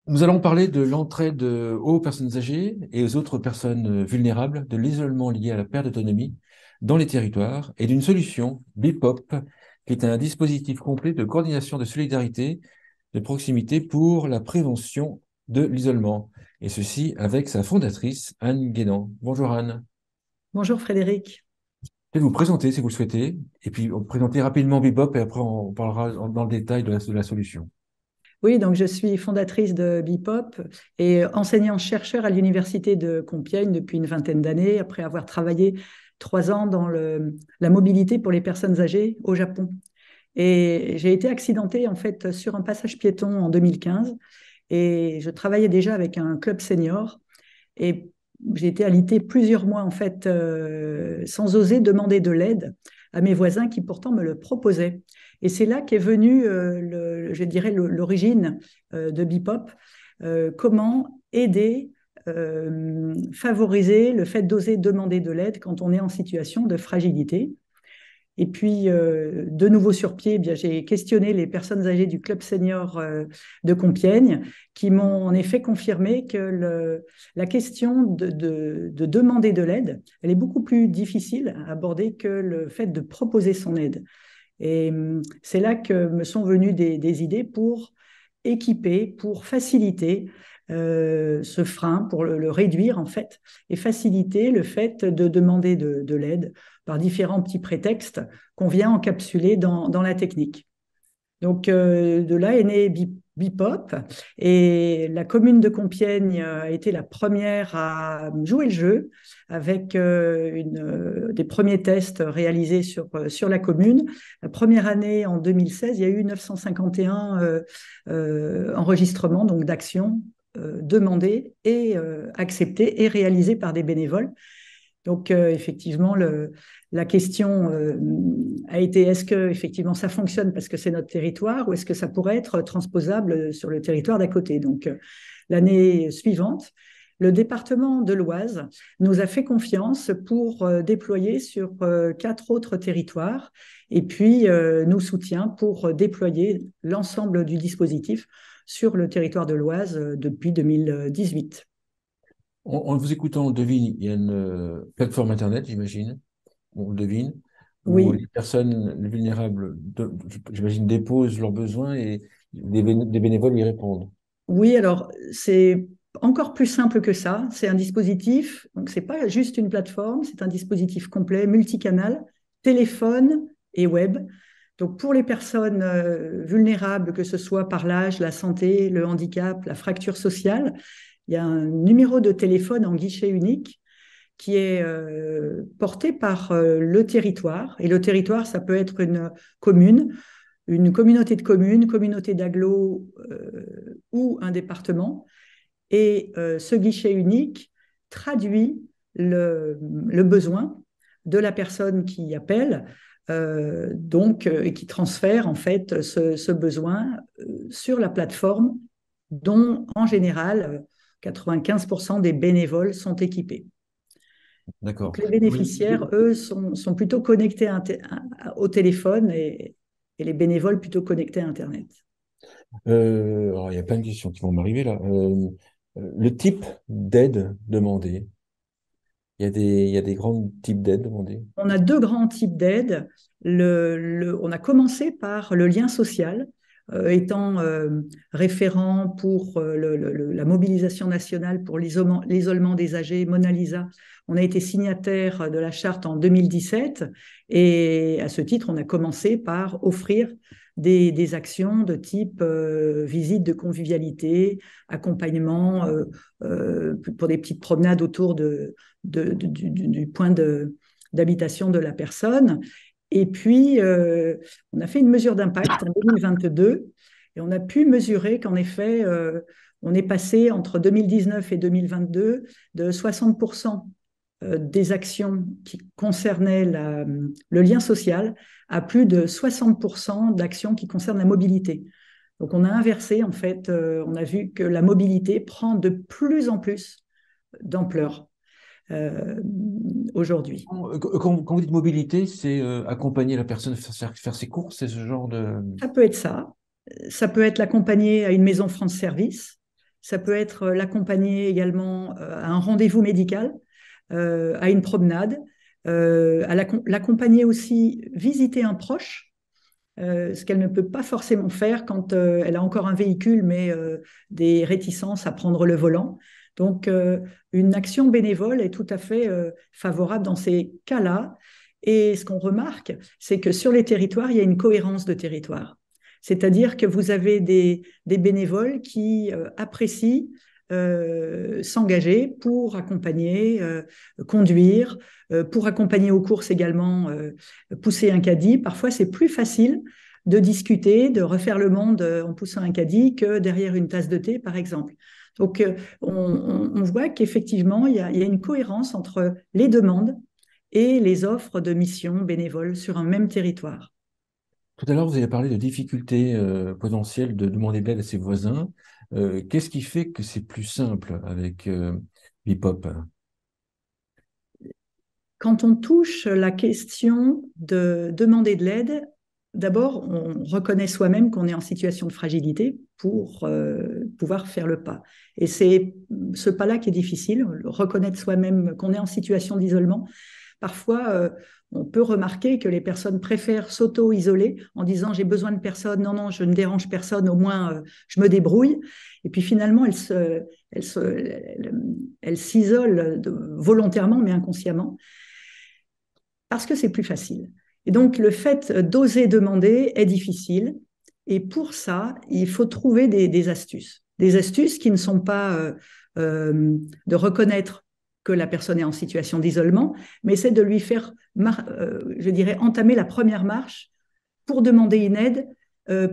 Nous allons parler de l'entraide aux personnes âgées et aux autres personnes vulnérables, de l'isolement lié à la perte d'autonomie dans les territoires et d'une solution, BIPOP, qui est un dispositif complet de coordination de solidarité, de proximité pour la prévention de l'isolement. Et ceci avec sa fondatrice, Anne Guénan. Bonjour Anne. Bonjour Frédéric. Je vais vous présenter si vous le souhaitez, et puis on présenter rapidement BIPOP et après on parlera dans le détail de la solution. Oui, donc je suis fondatrice de BIPOP et enseignant-chercheur à l'Université de Compiègne depuis une vingtaine d'années, après avoir travaillé 3 ans dans la mobilité pour les personnes âgées au Japon. Et j'ai été accidentée en fait sur un passage piéton en 2015 et je travaillais déjà avec un club senior et j'ai été alitée plusieurs mois en fait sans oser demander de l'aide à mes voisins qui pourtant me le proposaient. Et c'est là qu'est venue, je dirais, l'origine de Bipop. Comment aider, favoriser le fait d'oser demander de l'aide quand on est en situation de fragilité. Et puis, de nouveau sur pied, eh bien, j'ai questionné les personnes âgées du club senior de Compiègne qui m'ont en effet confirmé que la question de demander de l'aide, elle est beaucoup plus difficile à aborder que le fait de proposer son aide. Et c'est là que me sont venues des idées pour équiper, pour faciliter ce frein, pour le réduire en fait, et faciliter le fait de demander de l'aide par différents petits prétextes qu'on vient encapsuler dans la technique. Donc de là est né Bipop et la commune de Compiègne a été la première à jouer le jeu avec des premiers tests réalisés sur la commune. La première année, en 2016, il y a eu 951 enregistrements donc d'actions demandées et acceptées et réalisées par des bénévoles. Donc, effectivement, la question a été est-ce que effectivement ça fonctionne parce que c'est notre territoire ou est-ce que ça pourrait être transposable sur le territoire d'à côté? Donc, l'année suivante, le département de l'Oise nous a fait confiance pour déployer sur 4 autres territoires et puis nous soutient pour déployer l'ensemble du dispositif sur le territoire de l'Oise depuis 2018. En vous écoutant, on devine, il y a une plateforme Internet, j'imagine, on le devine, où Oui, les personnes vulnérables, j'imagine, déposent leurs besoins et des bénévoles y répondent. oui, alors c'est encore plus simple que ça. C'est un dispositif, donc c'est pas juste une plateforme, c'est un dispositif complet, multicanal, téléphone et web. Donc pour les personnes vulnérables, que ce soit par l'âge, la santé, le handicap, la fracture sociale, il y a un numéro de téléphone en guichet unique qui est porté par le territoire. Et le territoire, ça peut être une communauté de communes, communauté d'agglos ou un département. Et ce guichet unique traduit le besoin de la personne qui appelle, et qui transfère en fait ce besoin sur la plateforme dont en général 95% des bénévoles sont équipés. D'accord. Donc les bénéficiaires, eux, sont plutôt connectés au téléphone et les bénévoles plutôt connectés à Internet. Alors, il y a plein de questions qui vont m'arriver là. Le type d'aide demandée. Il y a des grands types d'aide demandées. On a 2 grands types d'aides. On a commencé par le lien social, étant référent pour la mobilisation nationale pour l'isolement des âgés, Mona Lisa. On a été signataire de la charte en 2017 et à ce titre, on a commencé par offrir des actions de type visite de convivialité, accompagnement pour des petites promenades autour du point d'habitation de la personne. Et puis, on a fait une mesure d'impact en 2022 et on a pu mesurer qu'en effet, on est passé entre 2019 et 2022 de 60% des actions qui concernaient le lien social à plus de 60% d'actions qui concernent la mobilité. Donc on a inversé, en fait, on a vu que la mobilité prend de plus en plus d'ampleur euh, aujourd'hui. Quand vous dites mobilité, c'est accompagner la personne à faire ses courses, c'est ce genre de... Ça peut être ça. Ça peut être l'accompagner à une maison France Service. ça peut être l'accompagner également à un rendez-vous médical, à une promenade, l'accompagner aussi visiter un proche, ce qu'elle ne peut pas forcément faire quand elle a encore un véhicule, mais des réticences à prendre le volant. Donc, une action bénévole est tout à fait favorable dans ces cas-là. Et ce qu'on remarque, c'est que sur les territoires, il y a une cohérence de territoire. C'est-à-dire que vous avez des bénévoles qui apprécient s'engager pour accompagner, conduire, pour accompagner aux courses également, pousser un caddie. Parfois, c'est plus facile de discuter, de refaire le monde en poussant un caddie que derrière une tasse de thé, par exemple. Donc, on voit qu'effectivement, il y a une cohérence entre les demandes et les offres de missions bénévoles sur un même territoire. Tout à l'heure, vous avez parlé de difficultés potentielles de demander de l'aide à ses voisins. Qu'est-ce qui fait que c'est plus simple avec Bipop? Quand on touche la question de demander de l'aide, d'abord, on reconnaît soi-même qu'on est en situation de fragilité pour pouvoir faire le pas. Et c'est ce pas-là qui est difficile, reconnaître soi-même qu'on est en situation d'isolement. Parfois, on peut remarquer que les personnes préfèrent s'auto-isoler en disant j'ai besoin de personne, non, non, je ne dérange personne, au moins je me débrouille. Et puis finalement, elles s'isolent volontairement mais inconsciemment parce que c'est plus facile. Et donc, le fait d'oser demander est difficile. Et pour ça, il faut trouver des astuces. Des astuces qui ne sont pas de reconnaître que la personne est en situation d'isolement, mais c'est de lui faire, je dirais, entamer la première marche pour demander une aide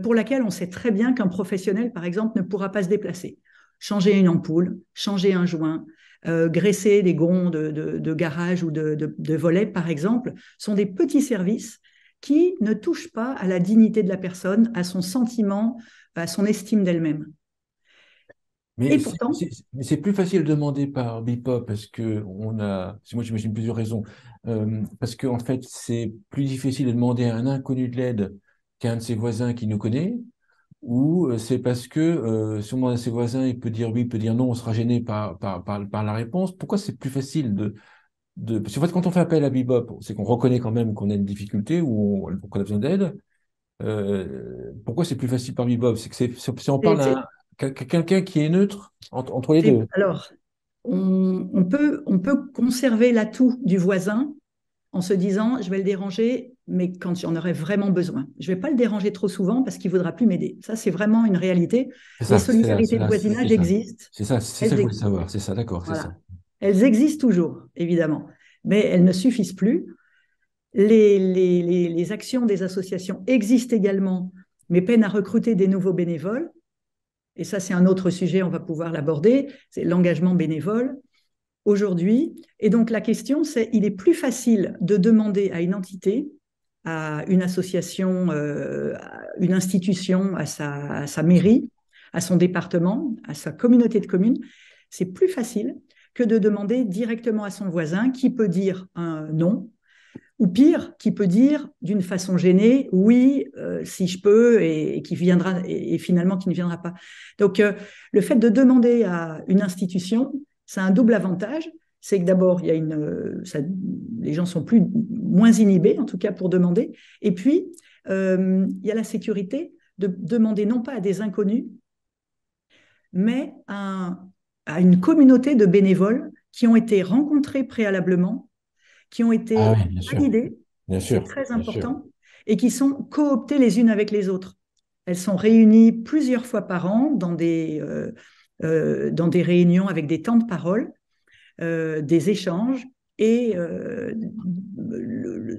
pour laquelle on sait très bien qu'un professionnel, par exemple, ne pourra pas se déplacer. Changer une ampoule, changer un joint, graisser des gonds de garage ou de volets, par exemple, sont des petits services qui ne touchent pas à la dignité de la personne, à son sentiment, à son estime d'elle-même. Et pourtant, Mais c'est plus facile de demander par Bipop parce que moi j'imagine plusieurs raisons. Parce que en fait, c'est plus difficile de demander à un inconnu de l'aide qu'à un de ses voisins qui nous connaît, ou c'est parce que si on demande à ses voisins, il peut dire oui, il peut dire non, on sera gêné par la réponse. Pourquoi c'est plus facile Parce qu'en fait, quand on fait appel à Bebop, c'est qu'on reconnaît quand même qu'on a une difficulté ou qu'on a besoin d'aide. Pourquoi c'est plus facile par Bebop? C'est que si on parle c'est, à quelqu'un qui est neutre entre les deux. alors, on peut conserver l'atout du voisin en se disant, je vais le déranger, mais quand j'en aurai vraiment besoin. Je ne vais pas le déranger trop souvent parce qu'il ne voudra plus m'aider. Ça, c'est vraiment une réalité. C'est Les ça, solidarités de voisinage existent. c'est ça Elles que je voulais existent. savoir. C'est ça, d'accord, c'est ça. Voilà. Elles existent toujours, évidemment, mais elles ne suffisent plus. Les actions des associations existent également, mais peinent à recruter des nouveaux bénévoles. Et ça, c'est un autre sujet, on va pouvoir l'aborder, c'est l'engagement bénévole aujourd'hui. Et donc la question, c'est, il est plus facile de demander à une entité, à une association, à une institution, à sa mairie, à son département, à sa communauté de communes, c'est plus facile que de demander directement à son voisin qui peut dire un non, ou pire, qui peut dire d'une façon gênée, oui, si je peux, et qui viendra, et finalement qui ne viendra pas. Donc, le fait de demander à une institution, c'est un double avantage. C'est que d'abord, il y a les gens sont moins inhibés, en tout cas pour demander. Et puis, il y a la sécurité de demander non pas à des inconnus, mais à une communauté de bénévoles qui ont été rencontrés préalablement, qui ont Ah été oui, bien sûr, validées, bien c'est sûr, très bien sûr. important, et qui sont cooptées les unes avec les autres. Elles sont réunies plusieurs fois par an dans des réunions avec des temps de parole, des échanges, et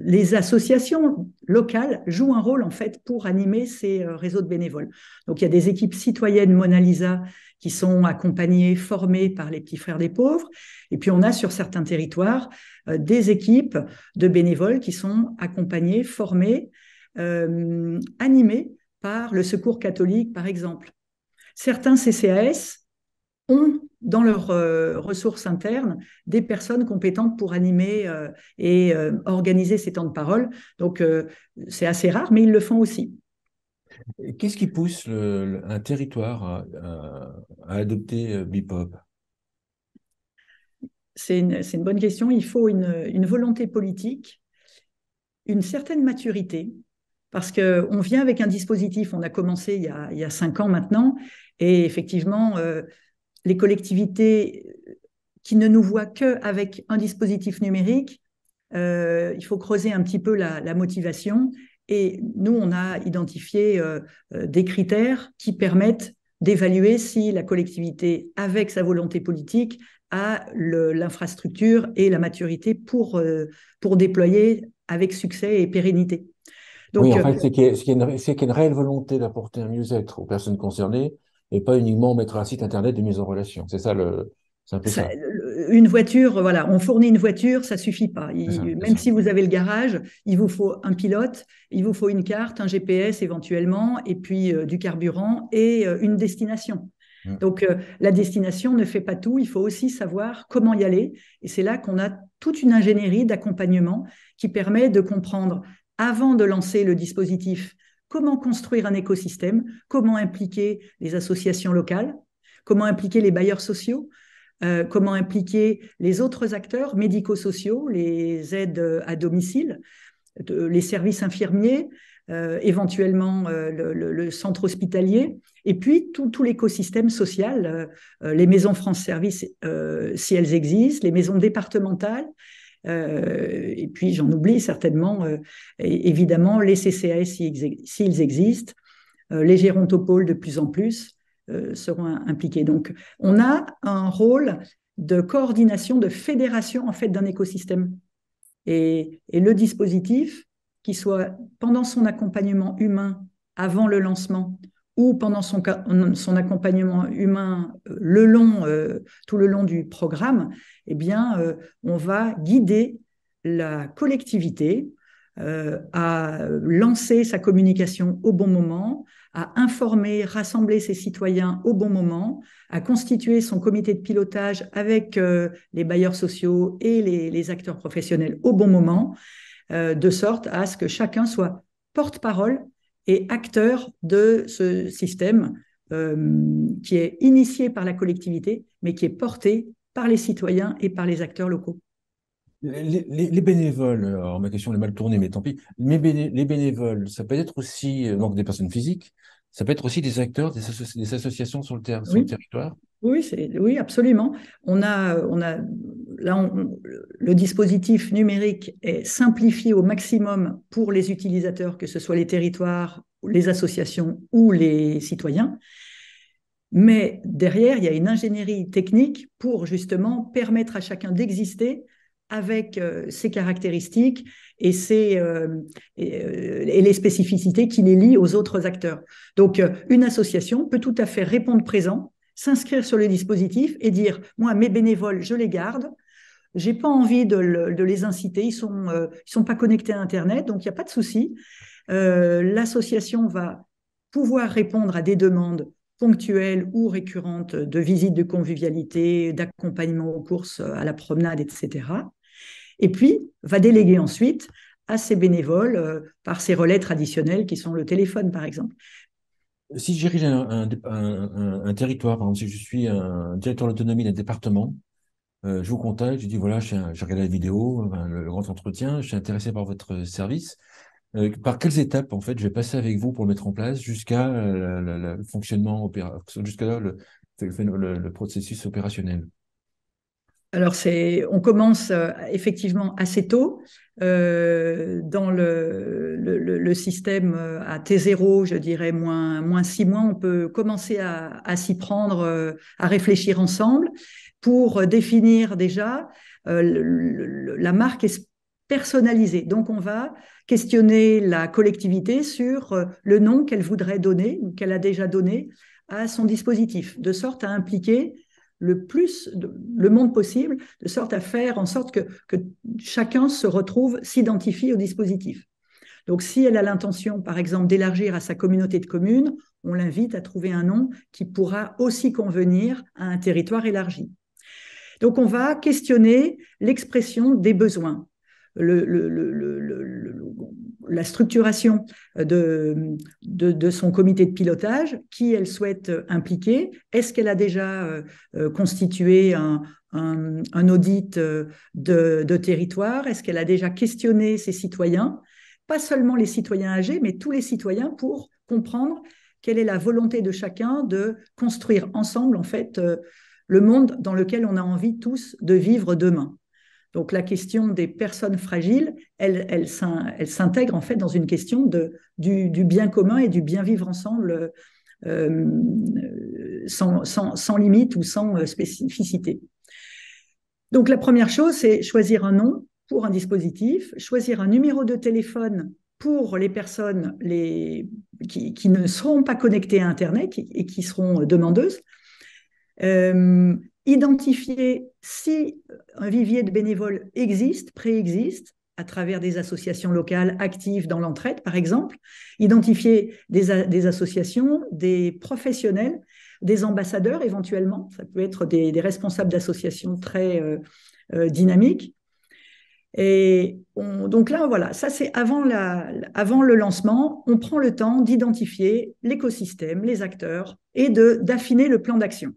les associations locales jouent un rôle en fait pour animer ces réseaux de bénévoles. Donc il y a des équipes citoyennes Mona Lisa qui sont accompagnées, formées par les petits frères des pauvres, et puis on a sur certains territoires des équipes de bénévoles qui sont accompagnées, formées, animées par le Secours catholique par exemple. Certains CCAS ont dans leurs ressources internes des personnes compétentes pour animer et organiser ces temps de parole. Donc, c'est assez rare, mais ils le font aussi. Qu'est-ce qui pousse un territoire à adopter BIPOP? C'est une bonne question. Il faut une volonté politique, une certaine maturité, parce qu'on vient avec un dispositif, on a commencé il y a 5 ans maintenant, et effectivement, les collectivités qui ne nous voient qu'avec un dispositif numérique, il faut creuser un petit peu la motivation. Et nous, on a identifié des critères qui permettent d'évaluer si la collectivité, avec sa volonté politique, a l'infrastructure et la maturité pour déployer avec succès et pérennité. Oui, Donc, en fait, c'est qu'il y a une réelle volonté d'apporter un mieux-être aux personnes concernées et pas uniquement mettre un site internet de mise en relation. C'est un peu ça. une voiture, voilà, on fournit une voiture, ça suffit pas. C'est ça, c'est Même ça. si vous avez le garage, il vous faut un pilote, il vous faut une carte, un GPS éventuellement, et puis du carburant et une destination. Mm. Donc la destination ne fait pas tout, il faut aussi savoir comment y aller. Et c'est là qu'on a toute une ingénierie d'accompagnement qui permet de comprendre, avant de lancer le dispositif, comment construire un écosystème, comment impliquer les associations locales, comment impliquer les bailleurs sociaux, comment impliquer les autres acteurs médico-sociaux, les aides à domicile, les services infirmiers, éventuellement le centre hospitalier, et puis tout l'écosystème social, les maisons France Service, si elles existent, les maisons départementales, et puis j'en oublie certainement, évidemment, les CCAS s'ils existent, les gérontopoles de plus en plus seront impliqués. Donc, on a un rôle de coordination, de fédération en fait d'un écosystème. Et le dispositif, qui soit pendant son accompagnement humain avant le lancement ou pendant son accompagnement humain tout le long du programme, eh bien, on va guider la collectivité à lancer sa communication au bon moment, à informer, rassembler ses citoyens au bon moment, à constituer son comité de pilotage avec les bailleurs sociaux et les acteurs professionnels au bon moment, de sorte à ce que chacun soit porte-parole et acteur de ce système qui est initié par la collectivité, mais qui est porté par les citoyens et par les acteurs locaux. Les bénévoles, alors ma question est mal tournée, mais tant pis. Les bénévoles, ça peut être aussi, donc des personnes physiques, ça peut être aussi des acteurs, des associations sur le Oui. territoire. Oui, oui, absolument. Là, le dispositif numérique est simplifié au maximum pour les utilisateurs, que ce soit les territoires, les associations ou les citoyens. Mais derrière, il y a une ingénierie technique pour justement permettre à chacun d'exister avec ses caractéristiques et les spécificités qui les lient aux autres acteurs. Donc, une association peut tout à fait répondre présent, s'inscrire sur le dispositif et dire, moi, mes bénévoles, je les garde. J'ai pas envie de les inciter. Ils sont pas connectés à Internet, donc il n'y a pas de souci. L'association va pouvoir répondre à des demandes ponctuelles ou récurrentes de visites de convivialité, d'accompagnement aux courses, à la promenade, etc. Et puis, va déléguer ensuite à ses bénévoles par ses relais traditionnels qui sont le téléphone, par exemple. Si je dirige un territoire, par exemple, si je suis un directeur d'autonomie d'un département, je vous contacte, je dis voilà, j'ai regardé la vidéo, le grand entretien, je suis intéressé par votre service. Par quelles étapes, en fait, je vais passer avec vous pour le mettre en place jusqu'à le fonctionnement jusqu'à le processus opérationnel? Alors, on commence effectivement assez tôt dans le système à T0, je dirais moins 6 mois. On peut commencer à s'y prendre, à réfléchir ensemble pour définir déjà la marque est personnalisée. Donc, on va questionner la collectivité sur le nom qu'elle voudrait donner ou qu'elle a déjà donné à son dispositif, de sorte à impliquer le monde possible, de sorte à faire en sorte que chacun se retrouve, s'identifie au dispositif. Donc, si elle a l'intention, par exemple, d'élargir à sa communauté de communes, on l'invite à trouver un nom qui pourra aussi convenir à un territoire élargi. Donc, on va questionner l'expression des besoins. la structuration de son comité de pilotage, qui elle souhaite impliquer. Est-ce qu'elle a déjà constitué un audit de territoire? Est-ce qu'elle a déjà questionné ses citoyens? Pas seulement les citoyens âgés, mais tous les citoyens, pour comprendre quelle est la volonté de chacun de construire ensemble, en fait, le monde dans lequel on a envie tous de vivre demain. Donc la question des personnes fragiles, elle s'intègre en fait dans une question du bien commun et du bien vivre ensemble sans limite ou sans spécificité. Donc la première chose, c'est choisir un nom pour un dispositif, choisir un numéro de téléphone pour les personnes qui ne seront pas connectées à Internet et qui seront demandeuses. Identifier si un vivier de bénévoles préexiste, à travers des associations locales actives dans l'entraide, par exemple, identifier des associations, des professionnels, des ambassadeurs éventuellement, ça peut être des responsables d'associations très dynamiques. Et donc là, voilà, ça c'est avant le lancement, on prend le temps d'identifier l'écosystème, les acteurs et d'affiner le plan d'action.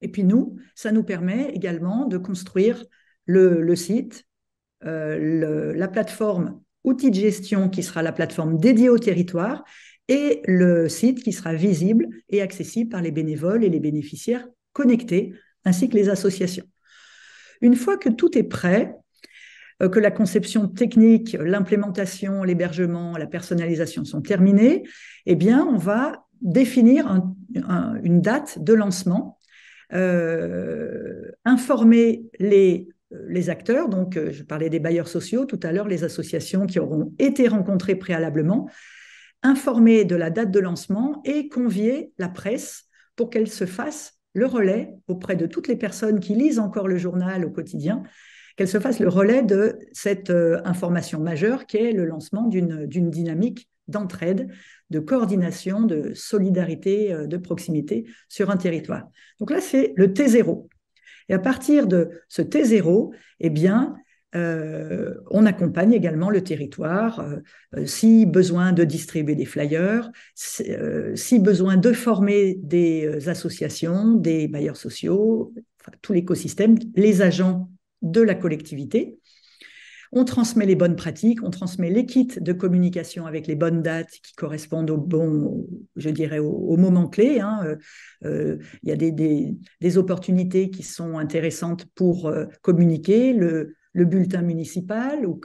Et puis nous, ça nous permet également de construire le site, la plateforme outil de gestion qui sera la plateforme dédiée au territoire et le site qui sera visible et accessible par les bénévoles et les bénéficiaires connectés, ainsi que les associations. Une fois que tout est prêt, que la conception technique, l'implémentation, l'hébergement, la personnalisation sont terminés, eh bien, on va définir une date de lancement, informer les acteurs, donc je parlais des bailleurs sociaux tout à l'heure, les associations qui auront été rencontrées préalablement, informer de la date de lancement et convier la presse pour qu'elle se fasse le relais auprès de toutes les personnes qui lisent encore le journal au quotidien, qu'elle se fasse le relais de cette information majeure qui est le lancement d'une dynamique d'entraide, de coordination, de solidarité, de proximité sur un territoire. Donc là, c'est le T0. Et à partir de ce T0, eh bien, on accompagne également le territoire, si besoin de distribuer des flyers, si besoin de former des associations, des bailleurs sociaux, enfin, tout l'écosystème, les agents de la collectivité. On transmet les bonnes pratiques, on transmet les kits de communication avec les bonnes dates qui correspondent je dirais, au moment clé. Il y a des opportunités qui sont intéressantes pour communiquer, le bulletin municipal ou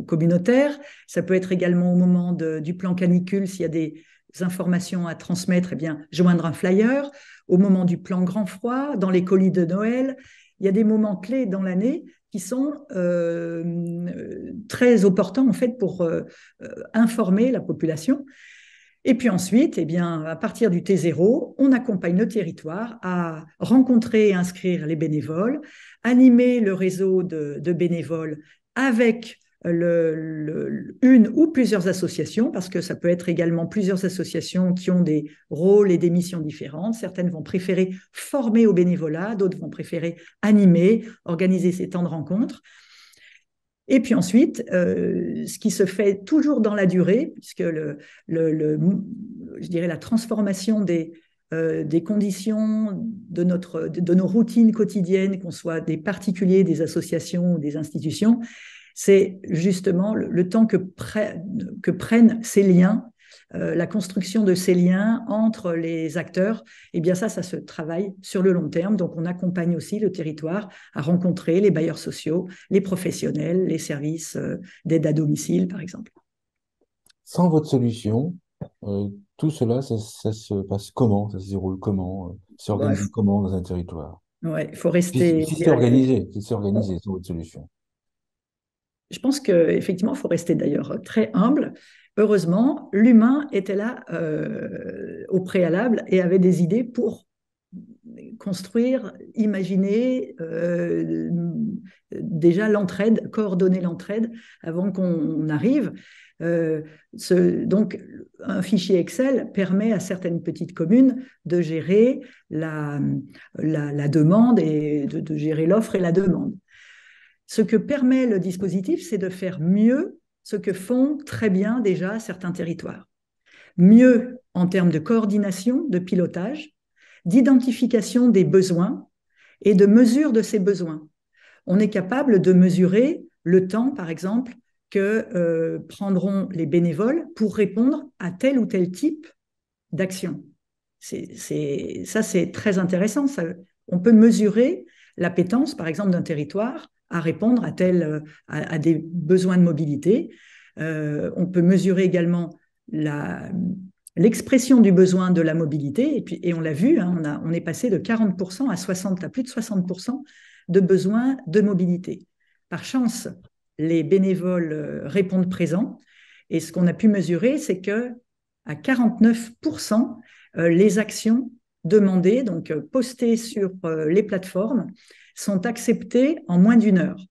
communautaire. Ça peut être également au moment du plan canicule, s'il y a des informations à transmettre, eh bien, joindre un flyer. Au moment du plan grand froid, dans les colis de Noël, il y a des moments clés dans l'année qui sont très opportuns en fait pour informer la population. Et puis ensuite, eh bien, à partir du T0, on accompagne le territoire à rencontrer et inscrire les bénévoles, animer le réseau de bénévoles avec une ou plusieurs associations, parce que ça peut être également plusieurs associations qui ont des rôles et des missions différentes. Certaines vont préférer former au bénévolat, d'autres vont préférer animer, organiser ces temps de rencontre. Et puis ensuite, ce qui se fait toujours dans la durée, puisque je dirais la transformation des conditions de nos routines quotidiennes, qu'on soit des particuliers, des associations ou des institutions, c'est justement le temps que prennent ces liens, la construction de ces liens entre les acteurs. Et bien ça se travaille sur le long terme. Donc on accompagne aussi le territoire à rencontrer les bailleurs sociaux, les professionnels, les services d'aide à domicile, par exemple. Sans votre solution, tout cela, ça se passe comment? Ça se déroule comment? S'organise comment dans un territoire? Ouais, il faut rester. Si c'est organisé sans votre solution. Je pense qu'effectivement, il faut rester d'ailleurs très humble. Heureusement, l'humain était là au préalable et avait des idées pour construire, imaginer déjà l'entraide, coordonner l'entraide avant qu'on arrive. Donc, un fichier Excel permet à certaines petites communes de gérer la demande et de gérer l'offre et la demande. Ce que permet le dispositif, c'est de faire mieux ce que font très bien déjà certains territoires. Mieux en termes de coordination, de pilotage, d'identification des besoins et de mesure de ces besoins. On est capable de mesurer le temps, par exemple, que prendront les bénévoles pour répondre à tel ou tel type d'action. Ça, c'est très intéressant. On peut mesurer l'appétence, par exemple, d'un territoire à répondre à des besoins de mobilité. On peut mesurer également l'expression du besoin de la mobilité. Et on l'a vu, hein, on est passé de 40% à plus de 60% de besoins de mobilité. Par chance, les bénévoles répondent présents. Et ce qu'on a pu mesurer, c'est que à 49%, les actions demandées, donc postées sur les plateformes, sont acceptées en moins d'une heure.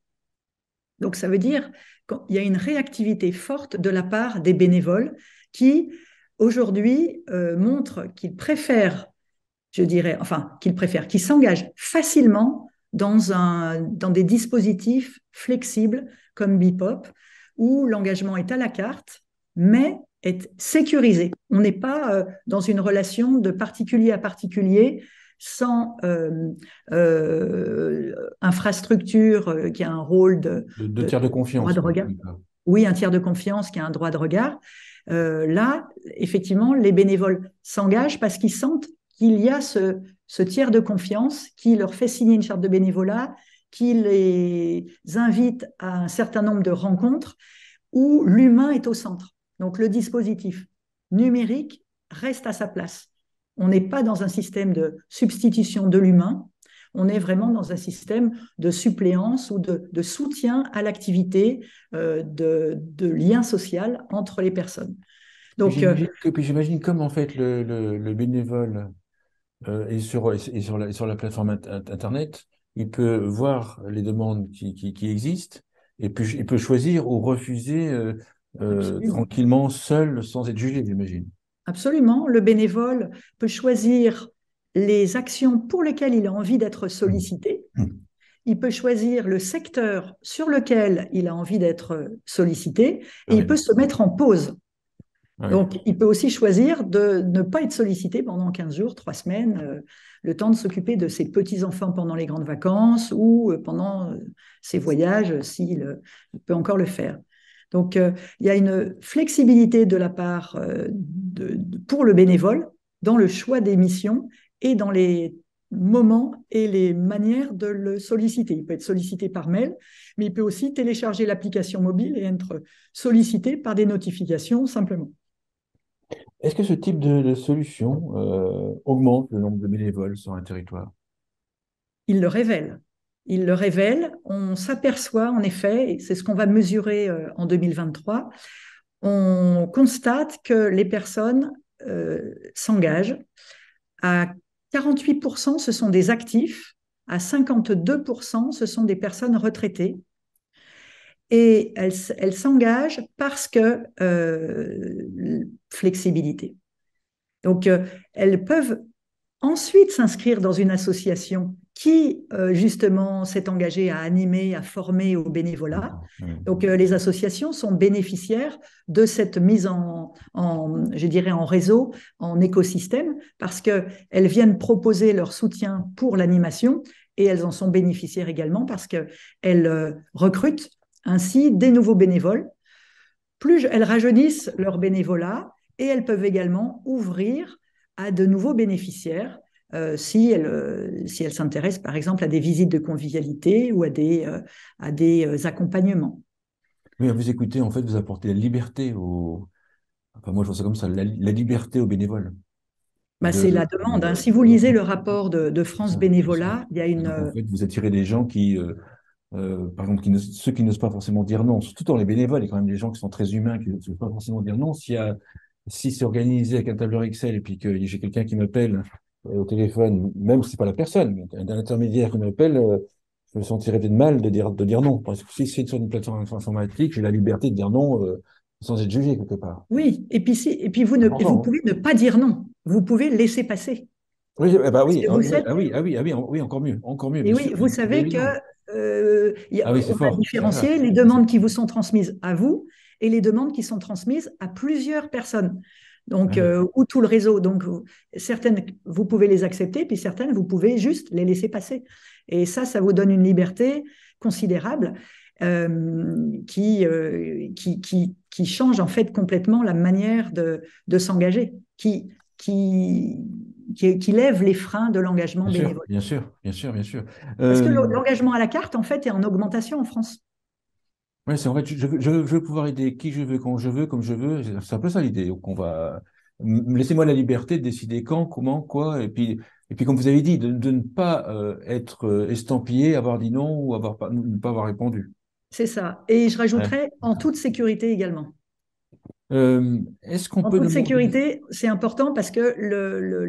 Donc ça veut dire qu'il y a une réactivité forte de la part des bénévoles qui, aujourd'hui, montrent qu'ils préfèrent, qu'ils s'engagent facilement dans des dispositifs flexibles comme Bipop, où l'engagement est à la carte, mais est sécurisé. On n'est pas dans une relation de particulier à particulier sans infrastructure qui a un rôle De tiers de droit confiance, de quoi. regard. Oui, un tiers de confiance qui a un droit de regard. Là, effectivement, les bénévoles s'engagent parce qu'ils sentent qu'il y a ce tiers de confiance qui leur fait signer une charte de bénévolat, qui les invite à un certain nombre de rencontres où l'humain est au centre. Donc le dispositif numérique reste à sa place. On n'est pas dans un système de substitution de l'humain, on est vraiment dans un système de suppléance ou de soutien à l'activité, de lien social entre les personnes. Donc, J'imagine comme en fait le bénévole est sur la plateforme Internet, il peut voir les demandes qui existent et puis il peut choisir ou refuser absolument. tranquillement, seul, sans être jugé, j'imagine. Absolument. Le bénévole peut choisir les actions pour lesquelles il a envie d'être sollicité. Il peut choisir le secteur sur lequel il a envie d'être sollicité Ah et il oui. peut se mettre en pause. Ah oui. Donc, il peut aussi choisir de ne pas être sollicité pendant 15 jours, 3 semaines, le temps de s'occuper de ses petits-enfants pendant les grandes vacances ou pendant ses voyages, s'il peut encore le faire. Donc, il y a une flexibilité de la part pour le bénévole dans le choix des missions et dans les moments et les manières de le solliciter. Il peut être sollicité par mail, mais il peut aussi télécharger l'application mobile et être sollicité par des notifications simplement. Est-ce que ce type de solution augmente le nombre de bénévoles sur un territoire? Il le révèle. Il le révèle. On s'aperçoit en effet, et c'est ce qu'on va mesurer en 2023, on constate que les personnes s'engagent. À 48%, ce sont des actifs. À 52%, ce sont des personnes retraitées. Et elles s'engagent parce que flexibilité. Donc, elles peuvent ensuite s'inscrire dans une association qui, justement, s'est engagée à animer, à former au bénévolat. Donc, les associations sont bénéficiaires de cette mise je dirais, en réseau, en écosystème, parce qu'elles viennent proposer leur soutien pour l'animation et elles en sont bénéficiaires également parce qu'elles recrutent ainsi des nouveaux bénévoles. Plus elles rajeunissent leur bénévolat et elles peuvent également ouvrir à de nouveaux bénéficiaires si elles s'intéressent par exemple à des visites de convivialité ou à des accompagnements. Oui, à vous écouter, en fait, vous apportez la liberté Enfin, moi, je vois ça comme ça, la liberté aux bénévoles. C'est la demande. Hein. Si vous lisez le rapport de France C'est ça. Bénévolat, il y a Et donc, en une... fait, vous attirez des gens par exemple, ceux qui n'osent pas forcément dire non, surtout dans les bénévoles, il y a quand même des gens qui sont très humains, qui n'osent pas forcément dire non. Si c'est organisé avec un tableur Excel et puis que j'ai quelqu'un qui m'appelle au téléphone, même si c'est pas la personne, mais un intermédiaire qui m'appelle, je me sentirais peut-être mal de dire non. Parce que si c'est sur une plateforme informatique, j'ai la liberté de dire non sans être jugé quelque part. Oui, et puis C'est vous important, hein. pouvez ne pas dire non. Vous pouvez laisser passer. Oui, bah Parce oui, que vous êtes oui, encore mieux, Et bien oui, sûr, vous c'est savez que évident. Ah oui, c'est on va fort, c'est ça. différencier les demandes qui vous sont transmises à vous et les demandes qui sont transmises à plusieurs personnes. Donc, Ouais. ou tout le réseau. Donc, certaines, vous pouvez les accepter, puis certaines, vous pouvez juste les laisser passer. Et ça vous donne une liberté considérable qui change en fait complètement la manière de s'engager, qui lève les freins de l'engagement Bien sûr, bénévole. bien sûr, bien sûr, bien sûr. Parce que Euh, l'engagement à la carte, en fait, est en augmentation en France. ouais, c'est en fait, je veux pouvoir aider qui je veux, quand je veux, comme je veux. C'est un peu ça l'idée. Donc, laissez-moi la liberté de décider quand, comment, quoi. Et puis comme vous avez dit, de ne pas être estampillé, avoir dit non ou ne pas avoir répondu. C'est ça. Et je Ouais. rajouterais en toute sécurité également. Est-ce qu'on En peut toute demander... sécurité, c'est important parce que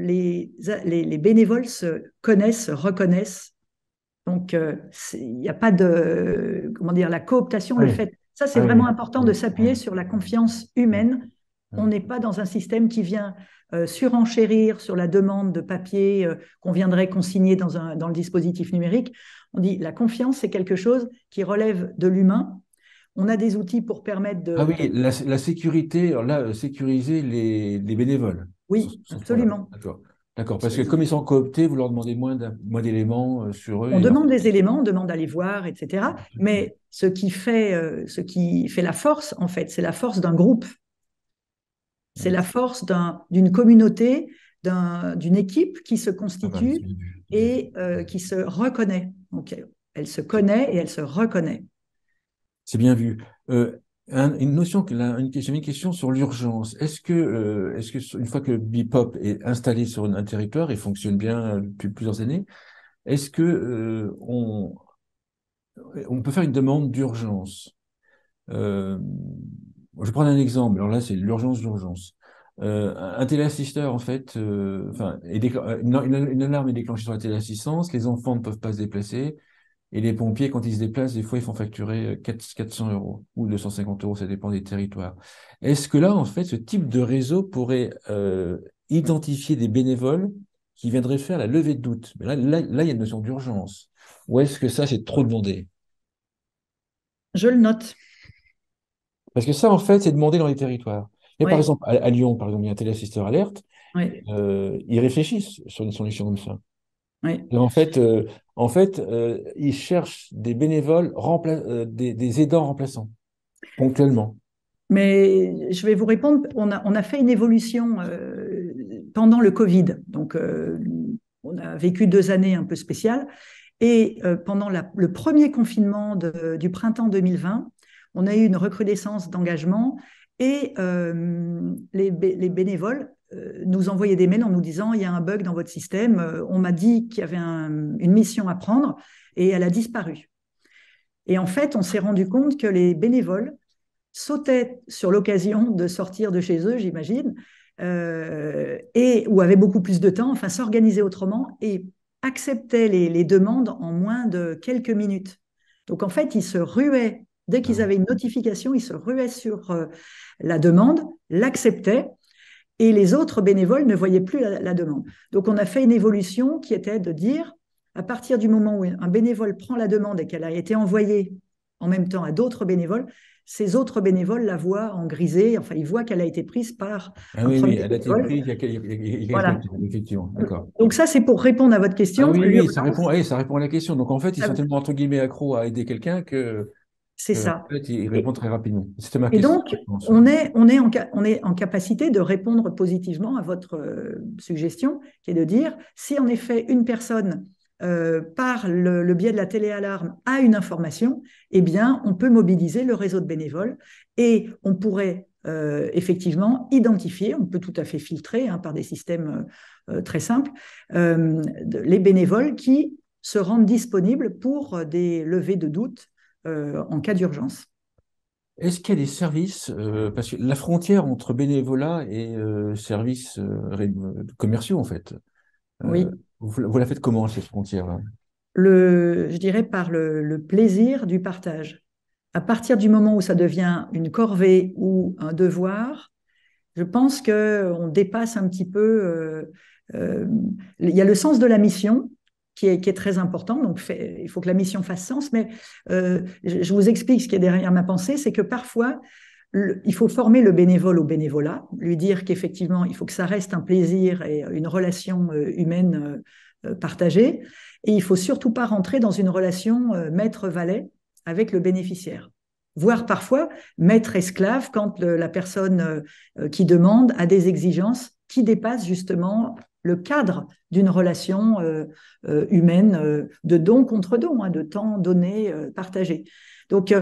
les bénévoles se connaissent, se reconnaissent. Donc, il n'y a pas de, comment dire, la cooptation, le Oui, fait. Ça, c'est ah vraiment oui, important de oui, s'appuyer oui, sur la confiance humaine. On oui. n'est pas dans un système qui vient surenchérir sur la demande de papier qu'on viendrait consigner dans le dispositif numérique. On dit la confiance, c'est quelque chose qui relève de l'humain. On a des outils pour permettre Ah oui, de... la sécurité, alors là, sécuriser les bénévoles Oui, sur ce point-là. absolument. D'accord. D'accord. Parce que comme ils sont cooptés, vous leur demandez moins d'éléments sur eux. On demande des éléments, on demande d'aller voir, etc. Mais ce qui fait la force, en fait, c'est la force d'un groupe, c'est la force d'une communauté, d'une équipe qui se Ah bah, constitue c'est bien vu, c'est bien vu. et qui se reconnaît. Donc, elle se connaît et elle se reconnaît. C'est bien vu. Euh, une notion, j'avais une question sur l'urgence. Est-ce que une fois que Bipop est installé sur un territoire et fonctionne bien depuis plusieurs années, est-ce que on peut faire une demande d'urgence? Euh, je vais prendre un exemple. Alors là, c'est l'urgence d'urgence. Un téléassisteur, en fait, une alarme est déclenchée sur la téléassistance, les enfants ne peuvent pas se déplacer, et les pompiers, quand ils se déplacent, des fois, ils font facturer 400 euros ou 250 euros, ça dépend des territoires. Est-ce que là, en fait, ce type de réseau pourrait identifier des bénévoles qui viendraient faire la levée de doute? Mais là, il y a une notion d'urgence. Ou est-ce que ça, c'est trop demandé? Je le note. Parce que ça, en fait, c'est demandé dans les territoires. Mais par Oui, exemple, à Lyon, par exemple, il y a un téléassisteur alerte, oui, ils réfléchissent sur une solution comme ça. oui. Et en fait, ils cherchent des bénévoles, des aidants remplaçants, ponctuellement. Mais je vais vous répondre, on a fait une évolution pendant le Covid. Donc, on a vécu 2 années un peu spéciales. Et pendant le premier confinement du printemps 2020, on a eu une recrudescence d'engagement et les bénévoles nous envoyaient des mails en nous disant, il y a un bug dans votre système, on m'a dit qu'il y avait une mission à prendre et elle a disparu. Et en fait, on s'est rendu compte que les bénévoles sautaient sur l'occasion de sortir de chez eux, j'imagine, ou avaient beaucoup plus de temps, enfin s'organisaient autrement et acceptaient les demandes en moins de quelques minutes. Donc en fait, ils se ruaient, dès qu'ils avaient une notification, ils se ruaient sur la demande, l'acceptaient, et les autres bénévoles ne voyaient plus la demande. Donc on a fait une évolution qui était de dire, à partir du moment où un bénévole prend la demande et qu'elle a été envoyée en même temps à d'autres bénévoles, ces autres bénévoles la voient en grisé, enfin ils voient qu'elle a été prise par Ah un oui, oui, premier elle a été bénévole. prise il y a quelques Voilà. temps, effectivement, d'accord. Donc ça, c'est pour répondre à votre Ah question. oui, oui, L'urgence, ça répond à la question. Donc en fait, ils sont tellement entre guillemets accros à aider quelqu'un c'est en ça. fait, ils Et, répondent très rapidement. C'était ma et question, donc, je pense. on est en capacité de répondre positivement à votre suggestion, qui est de dire, si en effet une personne, par le biais de la téléalarme, a une information, eh bien, on peut mobiliser le réseau de bénévoles et on pourrait effectivement identifier, on peut tout à fait filtrer hein, par des systèmes très simples, les bénévoles qui se rendent disponibles pour des levées de doute en cas d'urgence. Est-ce qu'il y a des services, parce que la frontière entre bénévolat et services commerciaux, en fait, euh, Oui. vous la faites comment, cette frontière-là? Je dirais par le plaisir du partage. À partir du moment où ça devient une corvée ou un devoir, je pense qu'on dépasse un petit peu. Euh, il y a le sens de la mission qui est très important, donc il faut que la mission fasse sens, mais je vous explique ce qui est derrière ma pensée, c'est que parfois, il faut former le bénévole au bénévolat, lui dire qu'effectivement, il faut que ça reste un plaisir et une relation humaine partagée. Et il ne faut surtout pas rentrer dans une relation maître-valet avec le bénéficiaire. Voire parfois maître-esclave quand la personne qui demande a des exigences qui dépassent justement le cadre d'une relation humaine de don contre don, hein, de temps donné, partagé. Donc,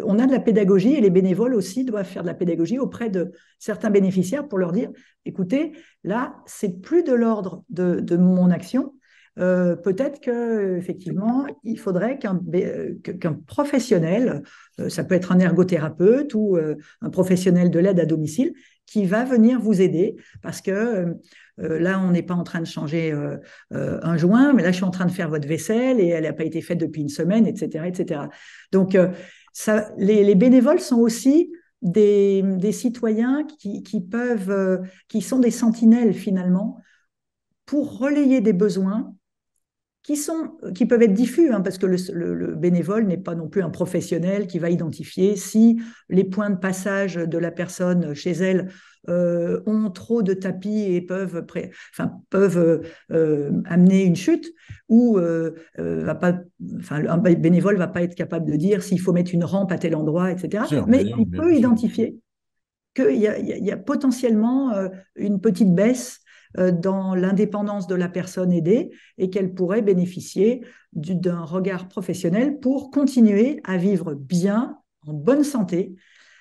on a de la pédagogie et les bénévoles aussi doivent faire de la pédagogie auprès de certains bénéficiaires pour leur dire, écoutez, là, c'est plus de l'ordre de mon action. Peut-être qu'effectivement, il faudrait qu'un professionnel, ça peut être un ergothérapeute ou un professionnel de l'aide à domicile, qui va venir vous aider parce que là, on n'est pas en train de changer un joint, mais là, je suis en train de faire votre vaisselle et elle n'a pas été faite depuis une semaine, etc., etc. Donc, les bénévoles sont aussi des citoyens qui sont des sentinelles finalement pour relayer des besoins qui peuvent être diffus, hein, parce que le bénévole n'est pas non plus un professionnel qui va identifier si les points de passage de la personne chez elle ont trop de tapis et peuvent amener une chute, ou un bénévole ne va pas être capable de dire s'il faut mettre une rampe à tel endroit, etc. Sûr, Mais bien, il bien, peut bien sûr. identifier qu'il y a potentiellement une petite baisse dans l'indépendance de la personne aidée et qu'elle pourrait bénéficier d'un regard professionnel pour continuer à vivre bien, en bonne santé,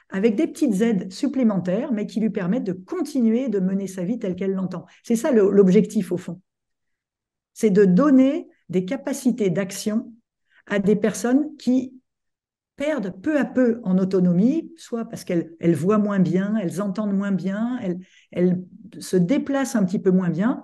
avec des petites aides supplémentaires, mais qui lui permettent de continuer de mener sa vie telle qu'elle l'entend. C'est ça l'objectif au fond. C'est de donner des capacités d'action à des personnes qui perdent peu à peu en autonomie, soit parce qu'elles voient moins bien, elles entendent moins bien, elles se déplacent un petit peu moins bien.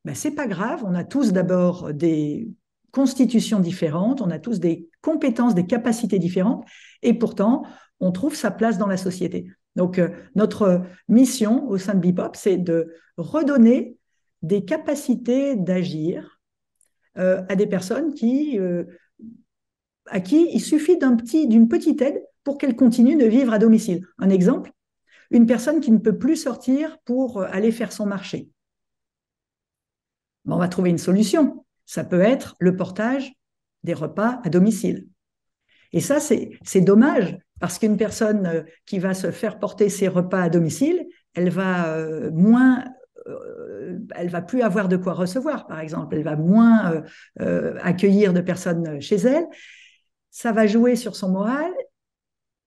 Ben, c'est pas grave, on a tous d'abord des constitutions différentes, on a tous des compétences, des capacités différentes, et pourtant, on trouve sa place dans la société. Donc, notre mission au sein de Bipop, c'est de redonner des capacités d'agir à des personnes à qui il suffit d'une petite aide pour qu'elle continue de vivre à domicile. Un exemple, une personne qui ne peut plus sortir pour aller faire son marché. On va trouver une solution. Ça peut être le portage des repas à domicile. Et ça, c'est dommage, parce qu'une personne qui va se faire porter ses repas à domicile, elle va elle va plus avoir de quoi recevoir, par exemple. Elle va moins accueillir de personnes chez elle. Ça va jouer sur son moral,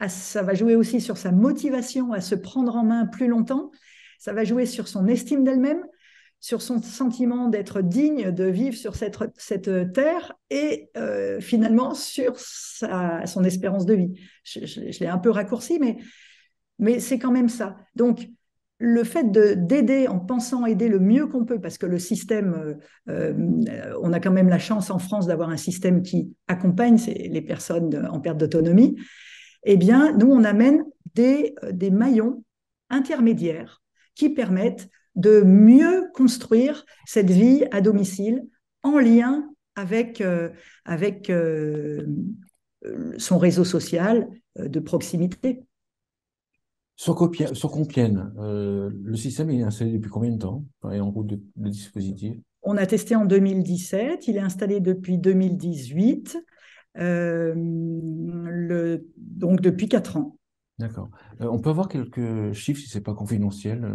ça va jouer aussi sur sa motivation à se prendre en main plus longtemps, ça va jouer sur son estime d'elle-même, sur son sentiment d'être digne de vivre sur cette terre et finalement sur son espérance de vie. Je l'ai un peu raccourci, mais c'est quand même ça. Donc, le fait d'aider en pensant aider le mieux qu'on peut, parce que le système, on a quand même la chance en France d'avoir un système qui accompagne les personnes en perte d'autonomie, eh bien, nous, on amène des maillons intermédiaires qui permettent de mieux construire cette vie à domicile en lien avec son réseau social de proximité. Sur Compiègne, le système est installé depuis combien de temps? Enfin, est en route de dispositif? On a testé en 2017, il est installé depuis 2018, donc depuis 4 ans. D'accord. On peut avoir quelques chiffres si c'est pas confidentiel.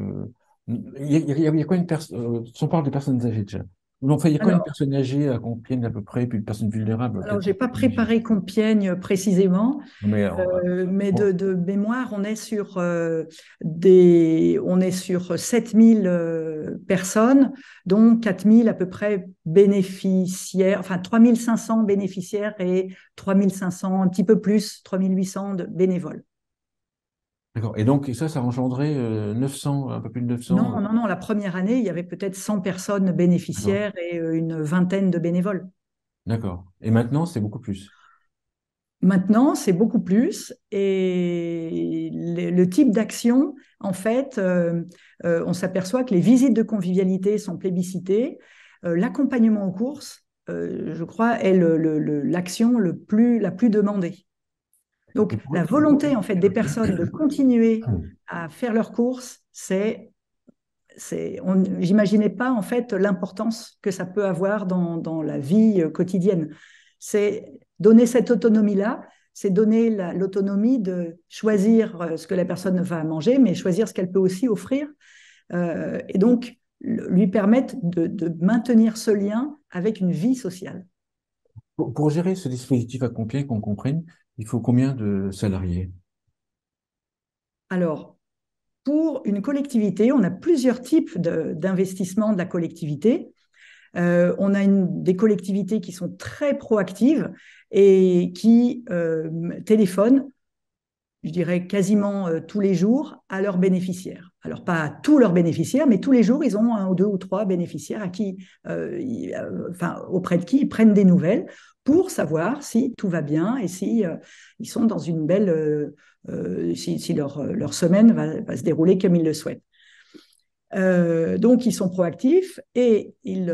Il y a quoi si on parle de personnes âgées déjà. Enfin, il y a quoi une Alors, personne âgée à Compiègne à peu près, puis une personne vulnérable, alors peut-être je n'ai un pas peu imaginer. préparé Compiègne précisément, Mais mais bon, de mémoire, on est sur 7000 personnes, dont 4000 à peu près bénéficiaires, enfin 3500 bénéficiaires et 3500, un petit peu plus, 3800 de bénévoles. d'accord. Et donc ça a engendré 900, un peu plus de 900. Non, non, non, la première année, il y avait peut-être 100 personnes D'accord. bénéficiaires et une vingtaine de bénévoles. D'accord. Et maintenant, c'est beaucoup plus. Maintenant, c'est beaucoup plus et le type d'action, en fait, on s'aperçoit que les visites de convivialité sont plébiscitées. L'accompagnement aux courses, je crois, est l'action la plus demandée. Donc, la volonté, en fait, des personnes de continuer à faire leurs courses, j'imaginais pas, en fait, l'importance que ça peut avoir dans la vie quotidienne. C'est donner cette autonomie-là, c'est donner l'autonomie de choisir ce que la personne va manger, mais choisir ce qu'elle peut aussi offrir. Et donc, lui permettre de maintenir ce lien avec une vie sociale. Pour gérer ce dispositif à Compiègne, qu'on comprenne, il faut combien de salariés? Alors, pour une collectivité, on a plusieurs types d'investissement de la collectivité. On a des collectivités qui sont très proactives et qui téléphonent, je dirais quasiment tous les jours, à leurs bénéficiaires. Alors, pas à tous leurs bénéficiaires, mais tous les jours, ils ont un ou deux ou trois bénéficiaires auprès de qui ils prennent des nouvelles pour savoir si tout va bien et si ils sont dans une belle, si leur semaine va se dérouler comme ils le souhaitent. Donc, ils sont proactifs et ils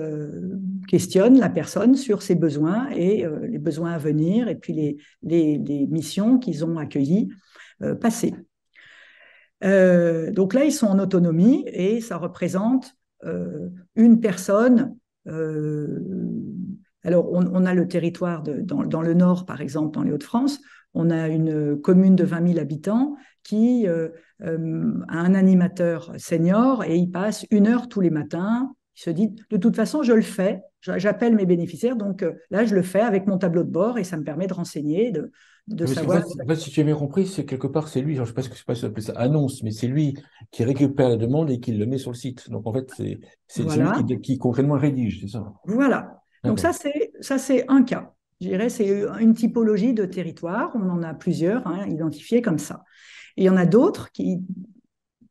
questionnent la personne sur ses besoins et les besoins à venir et puis les missions qu'ils ont accueillies passées. Donc là, ils sont en autonomie et ça représente une personne. Alors, on a le territoire dans le nord, par exemple, dans les Hauts-de-France, on a une commune de 20 000 habitants qui a un animateur senior et il passe 1 heure tous les matins. Il se dit, de toute façon, je le fais, j'appelle mes bénéficiaires, donc là, je le fais avec mon tableau de bord et ça me permet de renseigner, de savoir. En fait, si tu as bien compris, c'est quelque part, c'est lui, genre, je ne sais pas si ça s'appelle ça annonce, mais c'est lui qui récupère la demande et qui le met sur le site. Donc, en fait, c'est lui Voilà. qui concrètement rédige, c'est ça? Voilà. Donc D'accord. ça c'est un cas. Je dirais c'est une typologie de territoire. On en a plusieurs identifiés comme ça. Et il y en a d'autres qui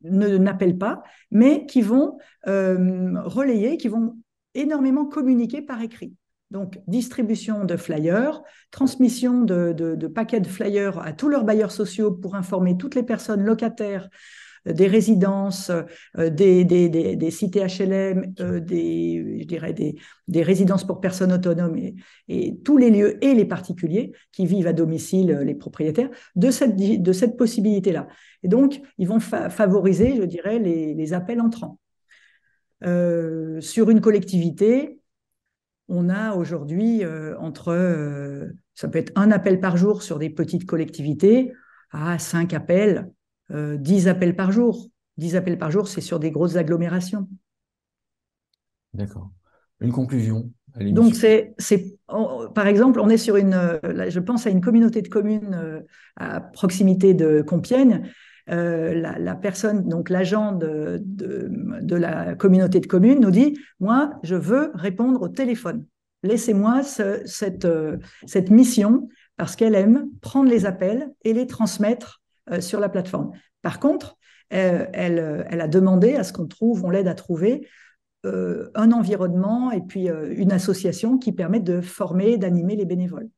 n'appellent pas, mais qui vont relayer, qui vont énormément communiquer par écrit. Donc, distribution de flyers, transmission de paquets de flyers à tous leurs bailleurs sociaux pour informer toutes les personnes locataires des résidences, des cités HLM, je dirais des résidences pour personnes autonomes et tous les lieux et les particuliers qui vivent à domicile, les propriétaires, de cette possibilité-là. Et donc, ils vont favoriser, je dirais, les appels entrants. Sur une collectivité, on a aujourd'hui ça peut être un appel par jour sur des petites collectivités, à 5 appels, 10 appels par jour. 10 appels par jour, c'est sur des grosses agglomérations. D'accord. Une conclusion à Donc, l'émission. par exemple, on est sur je pense à une communauté de communes à proximité de Compiègne. La personne, donc l'agent de la communauté de communes, nous dit, moi, je veux répondre au téléphone. Laissez-moi cette mission parce qu'elle aime prendre les appels et les transmettre sur la plateforme. Par contre, elle a demandé à ce on l'aide à trouver un environnement et puis une association qui permettent de former, d'animer les bénévoles.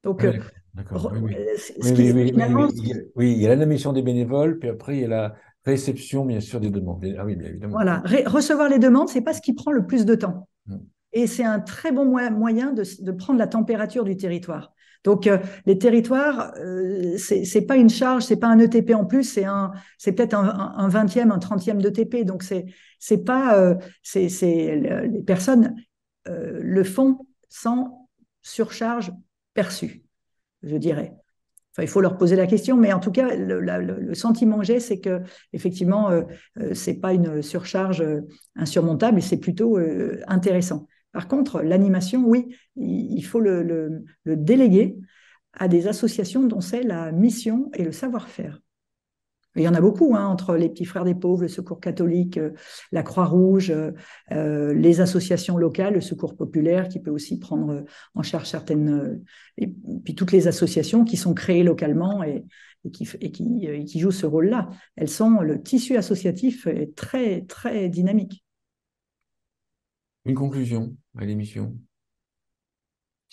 Donc, Oui, d'accord. Oui, oui. ce qui finalement, Oui, il y a la mission des bénévoles, puis après, il y a la réception, bien sûr, des demandes. Ah oui, bien évidemment. voilà, recevoir les demandes, c'est pas ce qui prend le plus de temps. Mm. Et c'est un très bon moyen de prendre la température du territoire. Donc, les territoires, c'est pas une charge, c'est pas un ETP en plus, c'est peut-être un 20e, un 30e d'ETP. Donc, c'est pas, les personnes le font sans surcharge perçue, je dirais. Enfin, il faut leur poser la question, mais en tout cas, le sentiment que j'ai, c'est que effectivement, c'est pas une surcharge insurmontable, et c'est plutôt intéressant. Par contre, l'animation, oui, il faut le déléguer à des associations dont c'est la mission et le savoir-faire. Il y en a beaucoup, entre les Petits Frères des Pauvres, le Secours catholique, la Croix-Rouge, les associations locales, le Secours populaire qui peut aussi prendre en charge certaines, et puis toutes les associations qui sont créées localement et qui jouent ce rôle-là. Le tissu associatif est très, très dynamique. Une conclusion à l'émission.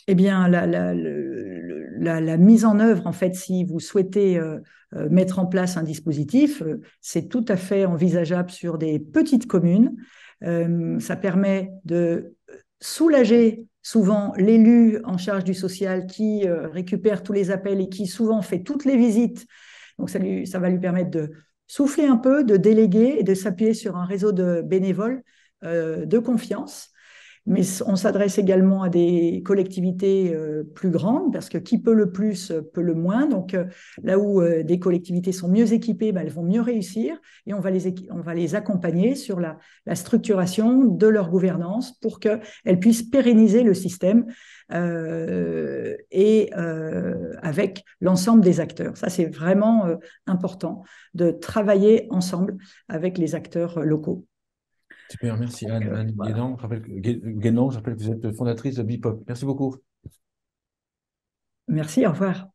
Eh bien, la mise en œuvre, en fait, si vous souhaitez mettre en place un dispositif, c'est tout à fait envisageable sur des petites communes. Ça permet de soulager souvent l'élu en charge du social qui récupère tous les appels et qui souvent fait toutes les visites. Donc ça va lui permettre de souffler un peu, de déléguer et de s'appuyer sur un réseau de bénévoles de confiance. Mais on s'adresse également à des collectivités plus grandes, parce que qui peut le plus peut le moins. Donc là où des collectivités sont mieux équipées, ben, elles vont mieux réussir, et on va les accompagner sur la structuration de leur gouvernance pour qu'elles puissent pérenniser le système avec l'ensemble des acteurs. Ça, c'est vraiment important de travailler ensemble avec les acteurs locaux. Super, merci Donc, Anne voilà. Guénon. Je rappelle que vous êtes fondatrice de Bipop. Merci beaucoup. Merci, au revoir.